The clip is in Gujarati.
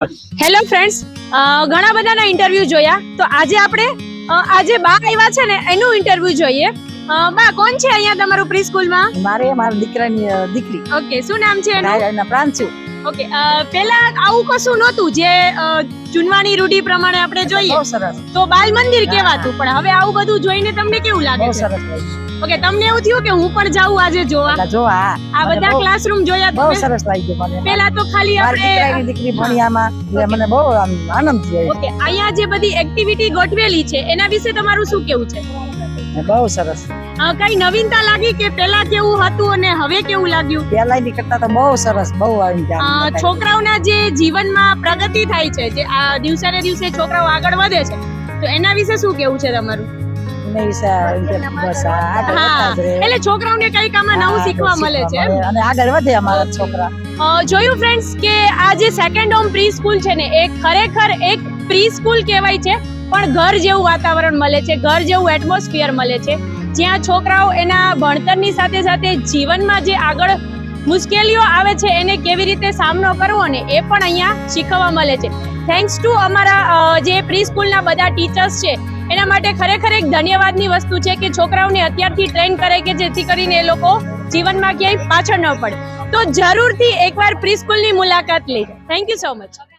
હેલો ફ્રેન્ડ્સ, ઘણા બધાના ઇન્ટરવ્યુ જોયા તો આજે આપણે આજે બા આવ્યા છે ને એનું ઇન્ટરવ્યુ જોઈએ. બા કોણ છે અહીંયા તમારું પ્રી સ્કૂલમાં? મારા દીકરાની દીકરી. ઓકે, શું નામ છે એનું? એના પ્રાંશુ. ઓકે, પેલા આવું કશું નહોતું જે જૂનવાણી રૂઢિ પ્રમાણે આપણે જોઈએ બહુ સરસ, તો બાલ મંદિર કહેવાતું, પણ હવે આવું બધું જોઈને તમને કેવું લાગે બહુ છે? સરસ લાગ્યું. ઓકે, તમને એવું થયું કે હું પણ જાઉં આજે જોવા? એટલે જો આ આ બધા ક્લાસરૂમ જોયા બહુ તમે? સરસ લાગ્યું મને. પેલા તો ખાલી મારી આપણે દીકરાની દીકરી ભણી આમાં એટલે મને બહુ આનંદ થયો. ઓકે, અહીંયા જે બધી એક્ટિવિટી ગોઠવેલી છે એના વિશે તમારું શું કેવું છે? બહુ સરસ. કઈ નવીનતા લાગી કે પેલા કેવું હતું અને હવે કેવું લાગ્યું? પેલાની કરતા તો બહુ સરસ, બહુ આવી ગયા. છોકરાઓના જે જીવનમાં પ્રગતિ થાય છે, જે આ દિવસે ને દિવસે છોકરાઓ આગળ વધે છે, તો એના વિશે શું કેવું છે તમારું? બસ આગળ હા, વધતા જ રહે. એટલે છોકરાઓને કઈક આમાં નવું શીખવા મળે છે. અને આગળ વધે અમારા છોકરા. જોયું ફ્રેન્ડ્સ કે આ જે સેકન્ડ હોમ પ્રી સ્કૂલ છે ને એ ખરેખર એક પ્રી સ્કૂલ કહેવાય છે, પણ ઘર જેવું વાતાવરણ મળે છે, ઘર જેવું એટમોસ્ફિયર મળે છે, જ્યાં છોકરાઓ એના ભણતરની સાથે સાથે જીવનમાં જે આગળ મુશ્કેલીઓ આવે છે એને કેવી રીતે સામનો કરવો ને એ પણ અહીંયા શીખવા મળે છે. થેન્ક્સ ટુ અમારા જે પ્રી સ્કૂલના બધા ટીચર્સ છે એના માટે ખરેખર એક ધન્યવાદની વસ્તુ છે કે છોકરાઓને અત્યારથી ટ્રેન કરે કે જેથી કરીને એ લોકો જીવનમાં ક્યાંય પાછળ ન પડે. તો જરૂરથી એકવાર પ્રી સ્કૂલની મુલાકાત લેજો. Thank you so much.